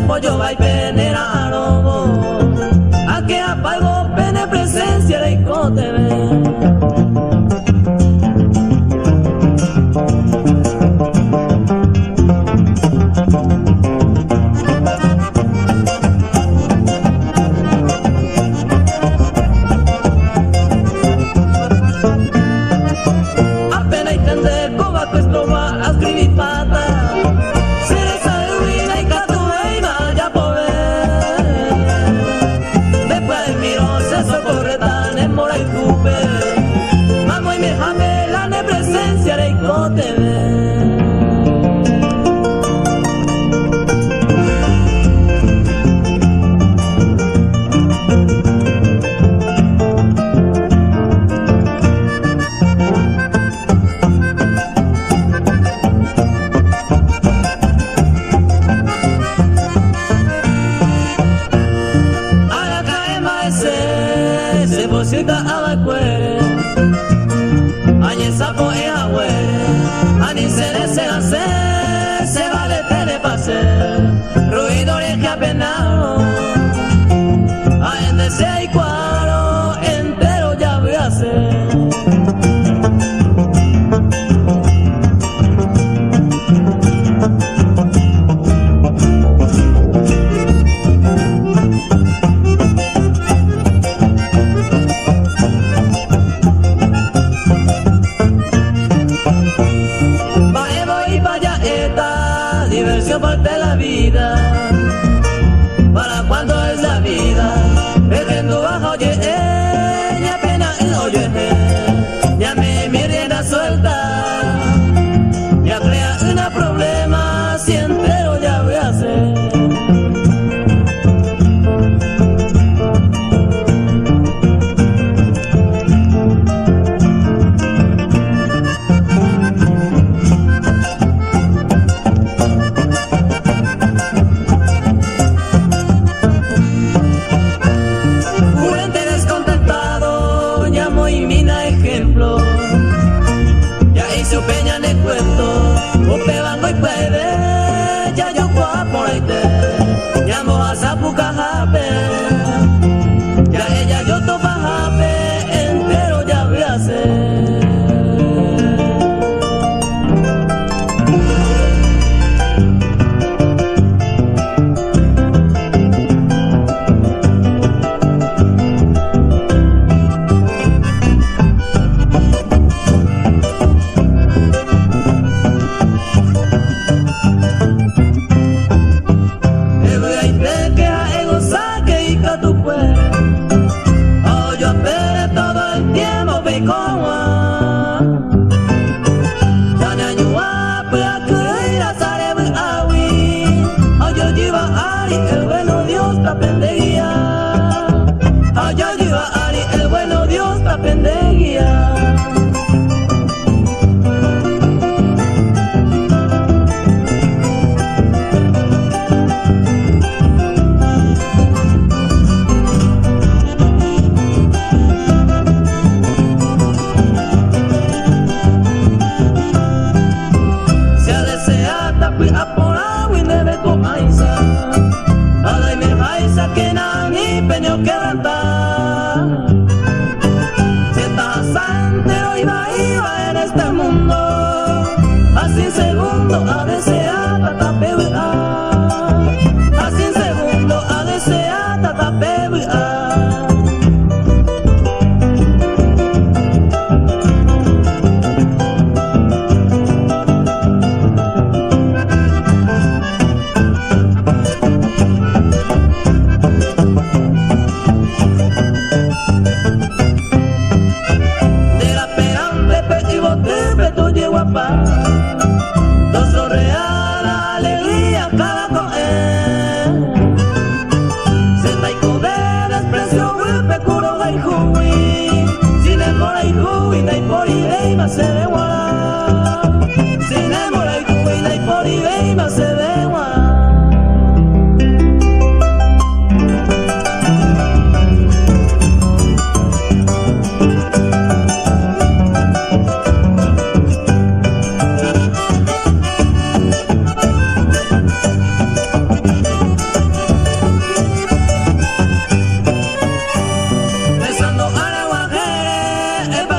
pollo va y penera robo. A que apago pene presencia de Icote.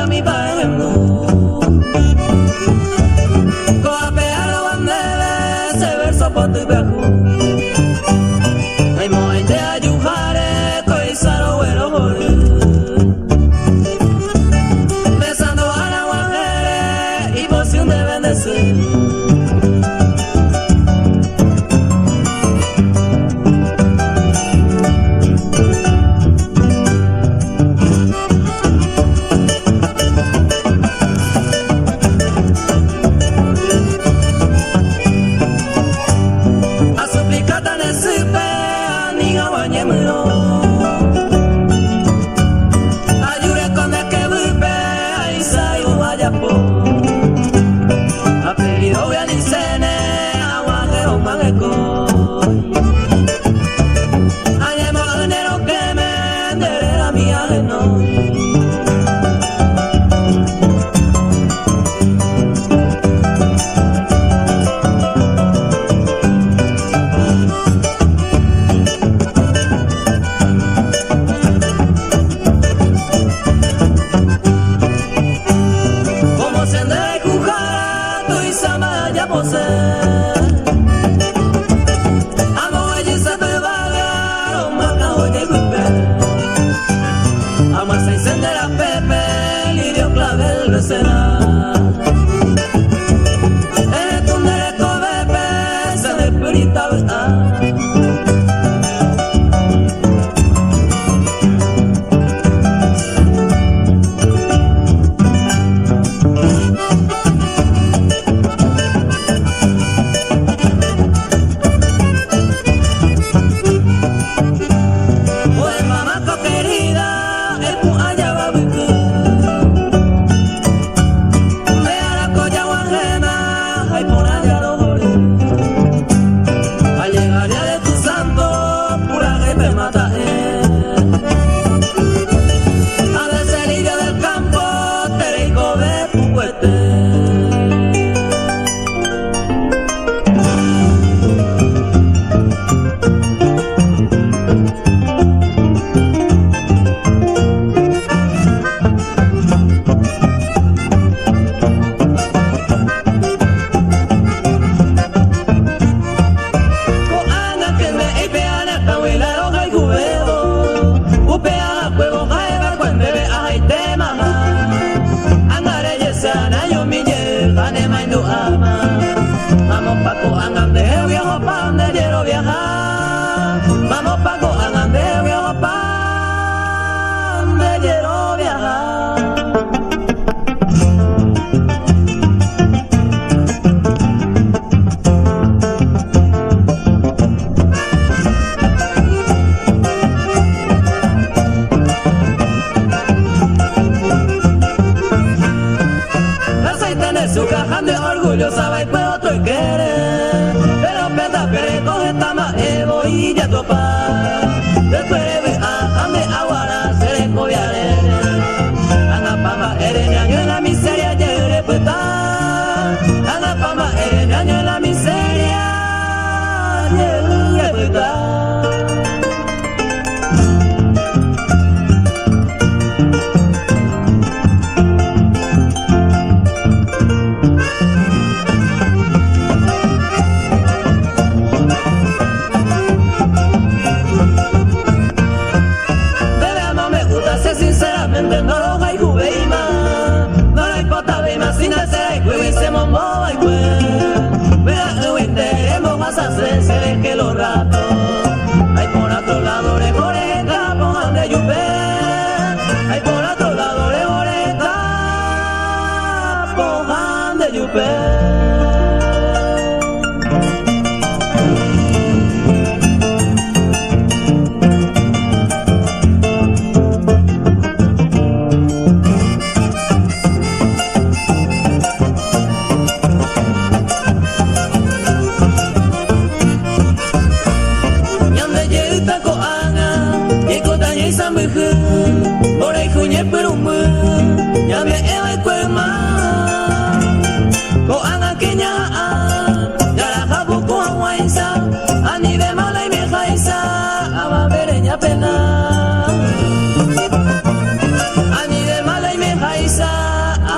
a mi padre Coapea lo bandele se verso por tu viajo Ay moe te ayujare coizaro bueno besando a la mujer y poción de bendecer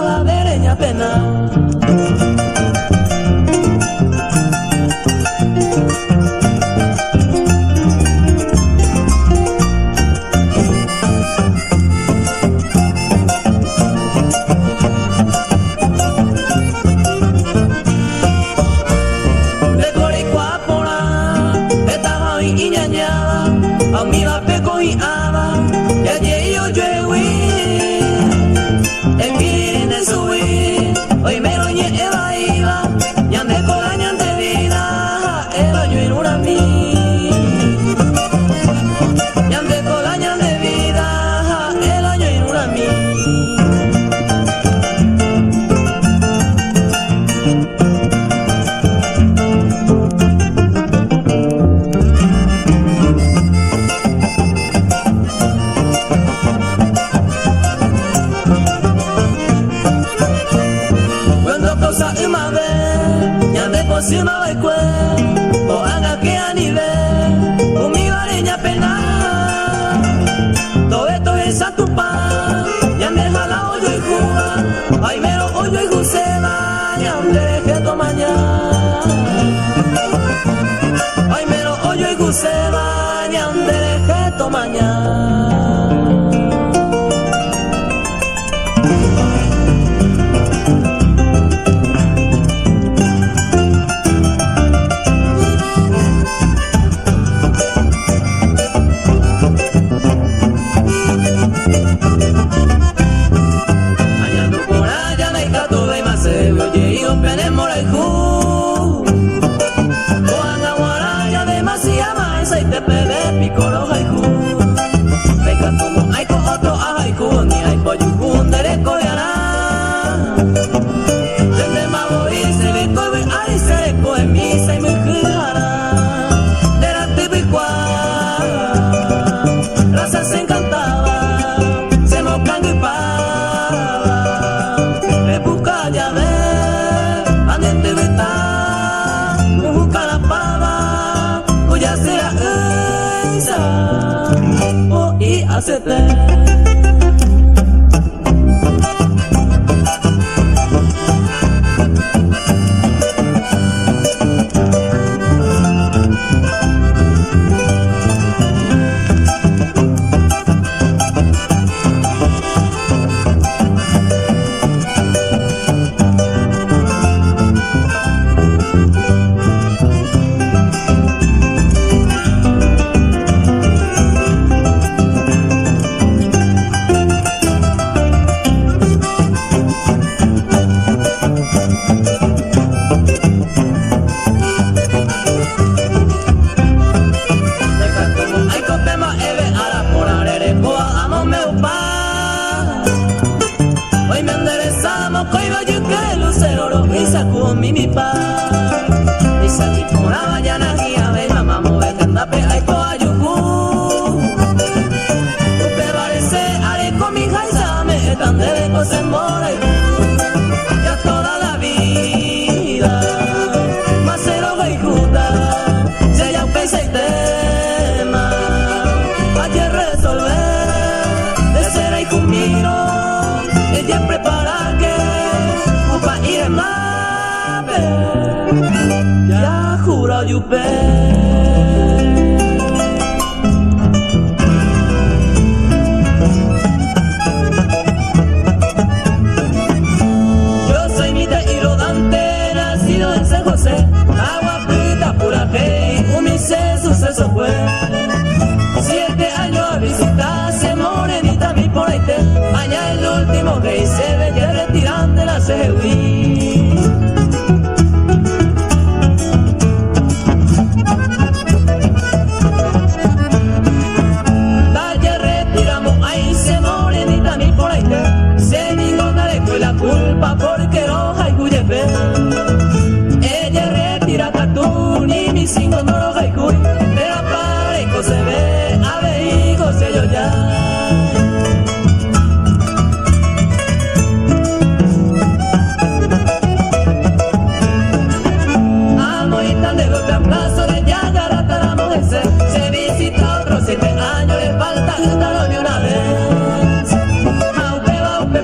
la dereña pena.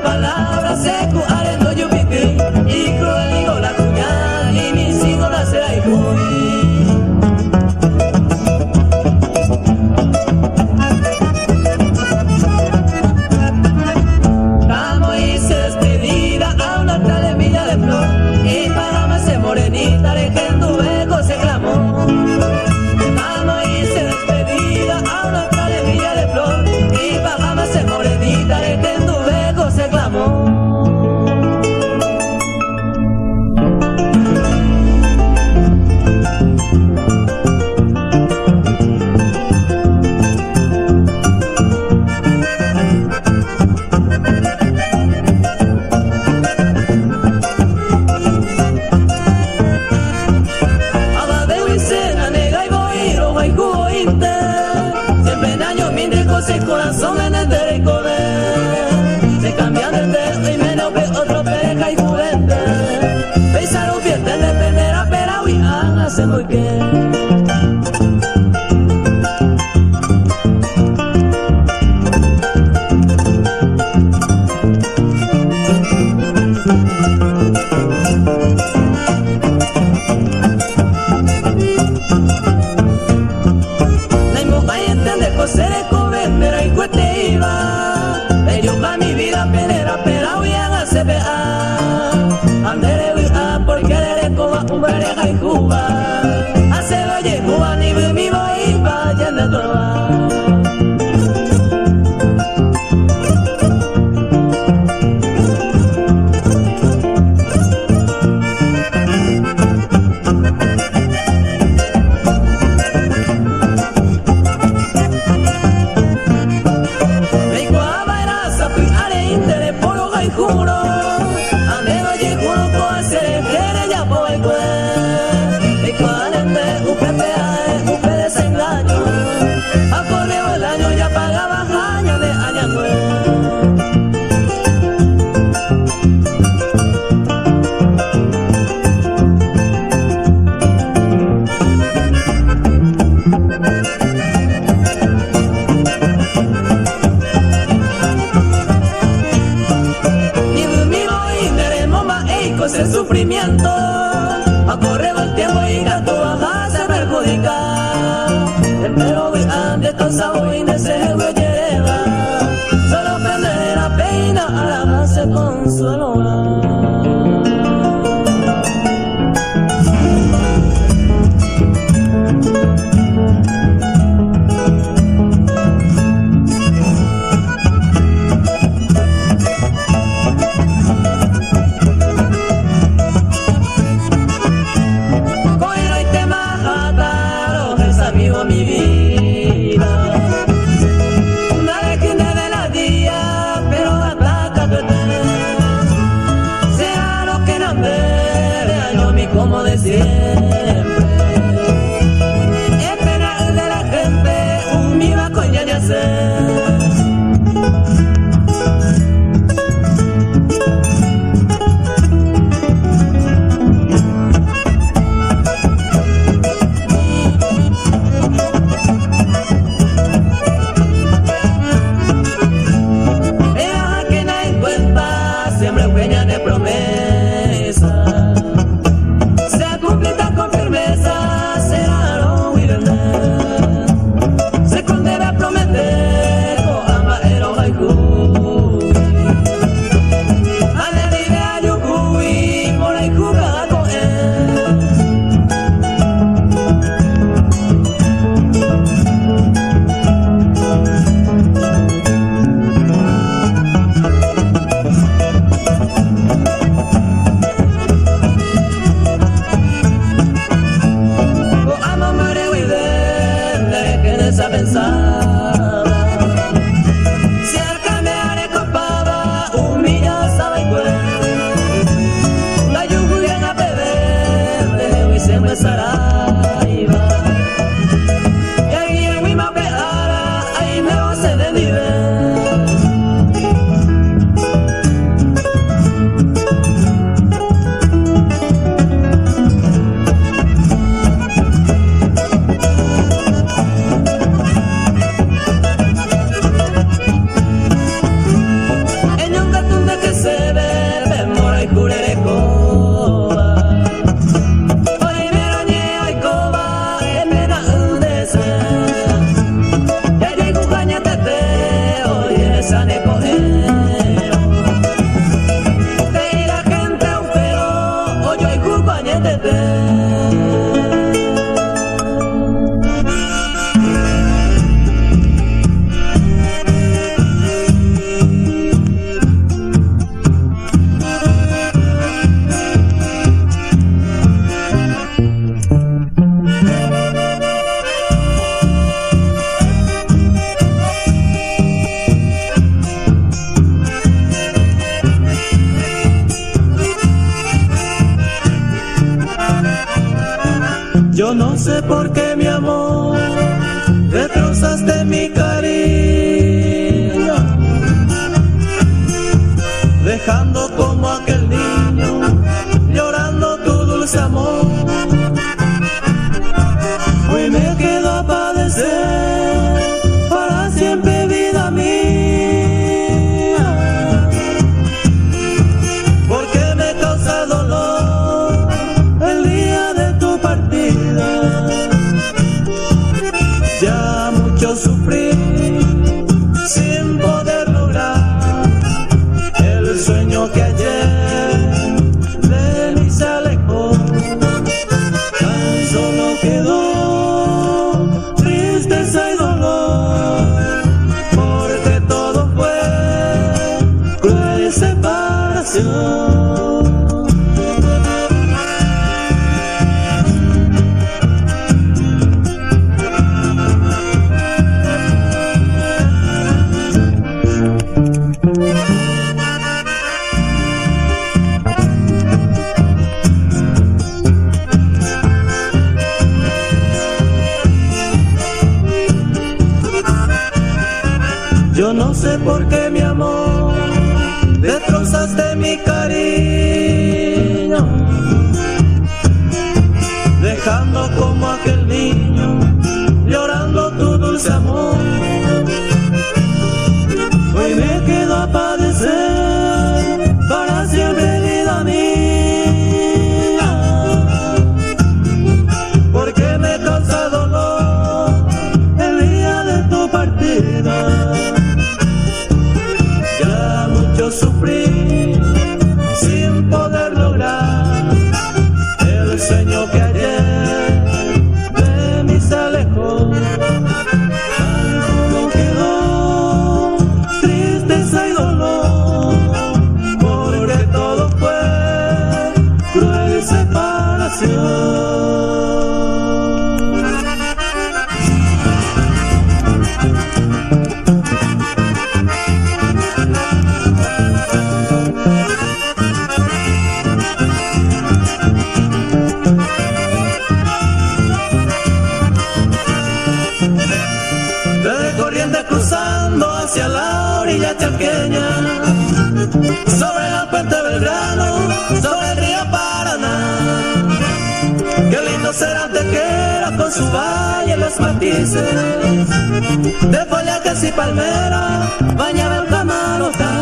Palabras se se muy que el sufrimiento, ha corrido el tiempo y gato baja se perjudica. Pero voy a de tosa hoy de ese voy llega, solo prende la pena a la base consuelo. Como de siempre, es pena de la gente, un viva coña de hacer. Ella que no en cuenta, siempre peña de promesa. Con firmeza será lo muy vender. Se condena a prometer o ama ero haiku. Ale vive a yukui por haiku gato pensada. Si el cambiar es copada, humilla sabe cuál. La lluvia en la bebé, y se me saraiva. Y ahí en mi mapeara, ahí me va a ser de nivel. Yo no sé por qué, mi amor, destrozaste mi cariño, dejando como aquel niño llorando tu dulce amor. separación. Yo no sé por qué, mi amor, destrozaste mi cariño, dejando como aquel niño llorando tu dulce amor. Hoy me quedo a padecer para siempre, vida mía, porque me causa dolor el día de tu partida. Yo sufrí sin poder lograr el sueño que ayer de mí se alejó. Ay, cómo quedó tristeza y dolor, porque todo fue cruel separación. Cruzando hacia la orilla chaqueña, sobre el puente Belgrano, sobre el río Paraná. Qué lindo será Antequera con su valle y los matices de follajes y palmeras, bañaba el Camarotá.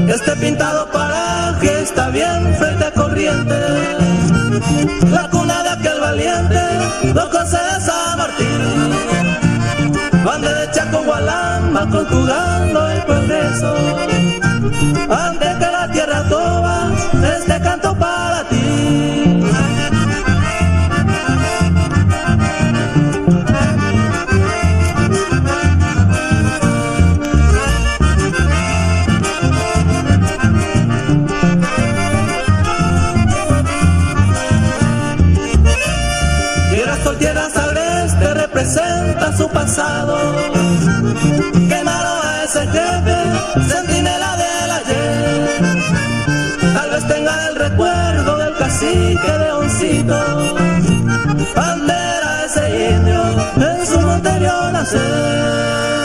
Este pintado paraje está bien frente a Corrientes, la cuna de aquel valiente don José de San Martín. Van de Chaco, Gualamba, conjugando el progreso, antes que la tierra toba, este canto para ti. Tierras agreste representa su pasado, quemaron a ese jefe, centinela del ayer. Tal vez tenga el recuerdo del cacique Leoncito, bandera ese indio en su anterior nacer.